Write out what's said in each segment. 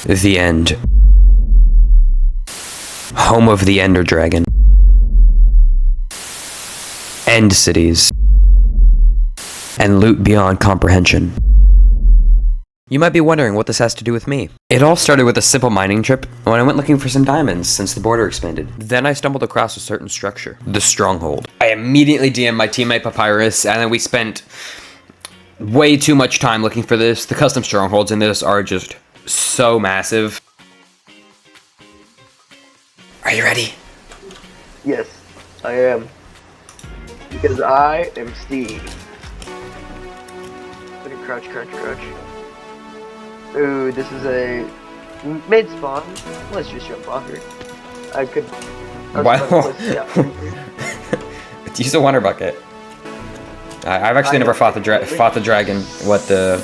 The end. Home of the Ender Dragon. End cities. And loot beyond comprehension. You might be wondering what this has to do with me. It all started with a simple mining trip when I went looking for some diamonds since the border expanded. Then I stumbled across a certain structure, the Stronghold. I immediately DM'd my teammate Papyrus, and then we spent way too much time looking for this. The custom strongholds in this are just so massive. Are you ready? Yes, I am. Because I am Steve. Look at crouch, crouch, crouch. Ooh, this is a mid spawn. Let's just jump off here. I could. Wow. Use a water bucket. I've actually never fought the dragon. What the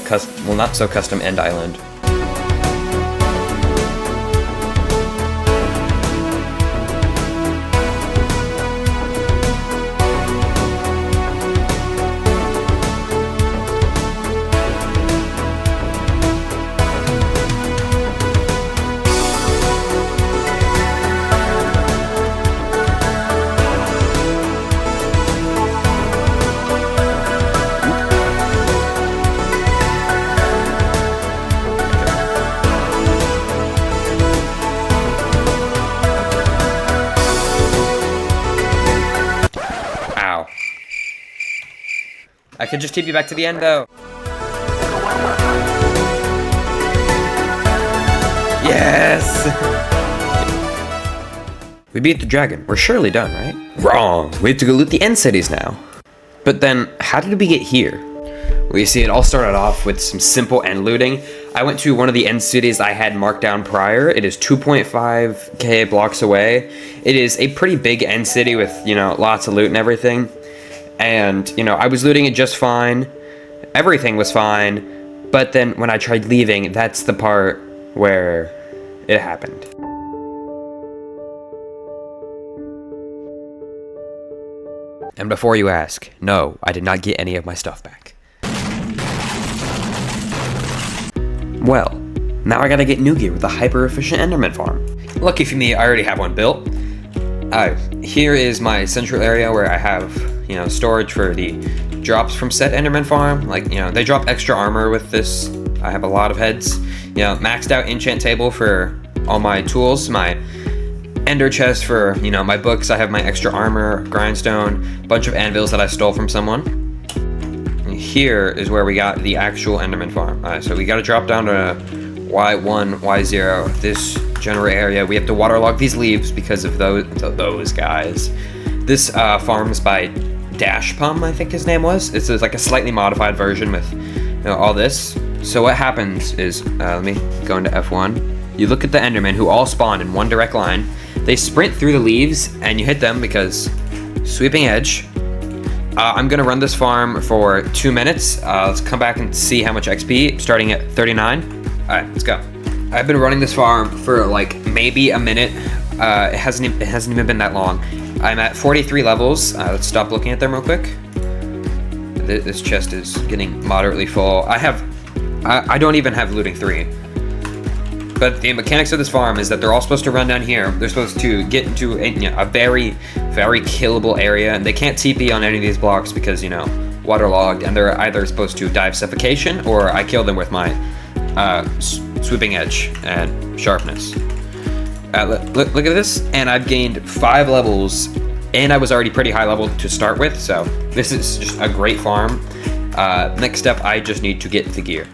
not so custom end island. I could just keep you back to the end, though. Yes! We beat the dragon. We're surely done, right? Wrong. We have to go loot the end cities now. But then, how did we get here? Well, you see, it all started off with some simple end looting. I went to one of the end cities I had marked down prior. It is 2.5k blocks away. It is a pretty big end city with, lots of loot and everything. And, I was looting it just fine. Everything was fine. But then when I tried leaving, that's the part where it happened. And before you ask, no, I did not get any of my stuff back. Well, now I gotta get new gear with a hyper-efficient Enderman farm. Lucky for me, I already have one built. Here is my central area where I have, storage for the drops from said Enderman farm. Like, they drop extra armor with this. I have a lot of heads. Maxed out enchant table for all my tools. My ender chest for, my books. I have my extra armor, grindstone, bunch of anvils that I stole from someone. And here is where we got the actual Enderman farm. So we got to drop down to Y1, Y0, this general area. We have to waterlog these leaves because of those guys. This farm is by Dash Pum, I think his name was. It's like a slightly modified version with all this. So what happens is, let me go into F1. You look at the Endermen who all spawn in one direct line. They sprint through the leaves and you hit them because sweeping edge. I'm gonna run this farm for 2 minutes. Let's come back and see how much XP, starting at 39. All right, let's go. I've been running this farm for like maybe a minute. It hasn't even been that long. I'm at 43 levels. Let's stop looking at them real quick. This chest is getting moderately full. I don't even have looting 3. But the mechanics of this farm is that they're all supposed to run down here. They're supposed to get into a very, very killable area. And they can't TP on any of these blocks because, waterlogged. And they're either supposed to die of suffocation or I kill them with my sweeping edge and sharpness. Look at this, and I've gained 5 levels, and I was already pretty high level to start with, so this is just a great farm. Next step, I just need to get the gear.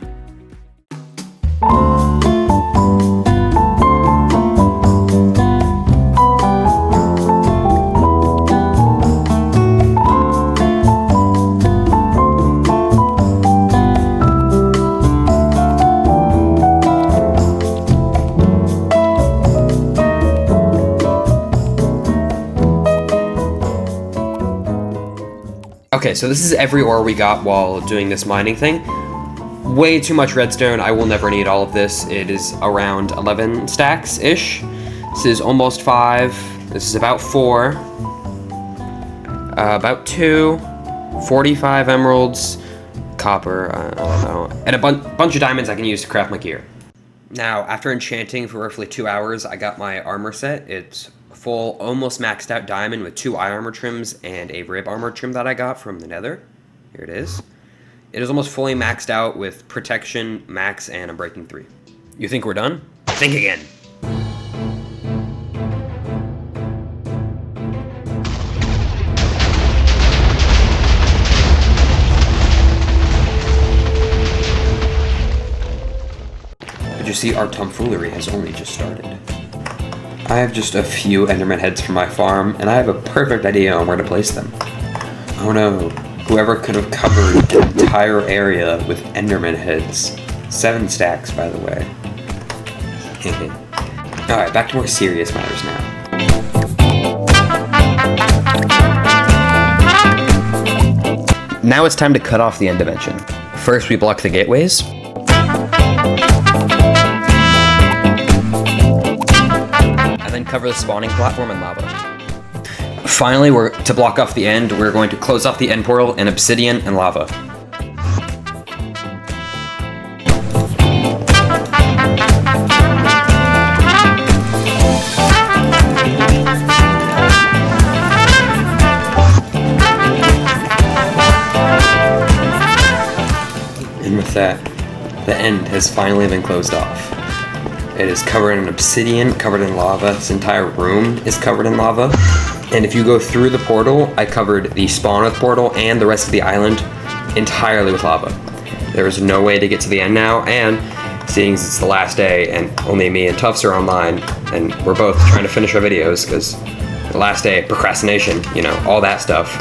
Okay, so this is every ore we got while doing this mining thing. Way too much redstone. I will never need all of this. It is around 11 stacks-ish. This is almost 5. This is about 4. About 2. 45 emeralds. Copper, I don't know. And a bunch of diamonds I can use to craft my gear. Now, after enchanting for roughly 2 hours, I got my armor set. It's full, almost maxed out diamond with 2 eye armor trims and a rib armor trim that I got from the nether. Here it is. It is almost fully maxed out with protection, max, and unbreaking 3. You think we're done? Think again. But you see, our tomfoolery has only just started. I have just a few Enderman heads for my farm, and I have a perfect idea on where to place them. Oh no, whoever could have covered an entire area with Enderman heads. 7 stacks, by the way. Alright, back to more serious matters now. Now it's time to cut off the end dimension. First, we block the gateways. And then cover the spawning platform in lava. Finally, to block off the end, we're going to close off the end portal in obsidian and lava. And with that, the end has finally been closed off. It is covered in obsidian, covered in lava. This entire room is covered in lava. And if you go through the portal, I covered the spawn of the portal and the rest of the island entirely with lava. There is no way to get to the end now, and seeing as it's the last day and only me and Tufts are online, and we're both trying to finish our videos because the last day, procrastination, you know, all that stuff.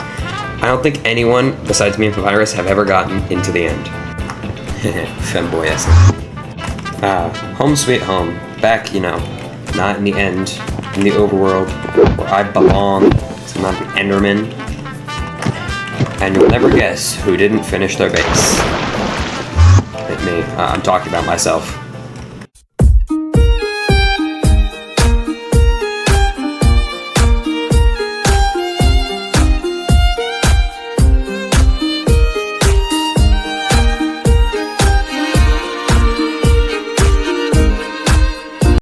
I don't think anyone besides me and Papyrus have ever gotten into the end. Femboy-esque. Home sweet home. Back, you know, not in the end, in the overworld, where I belong. So I'm not the Enderman. And you'll never guess who didn't finish their base. Like me. I'm talking about myself.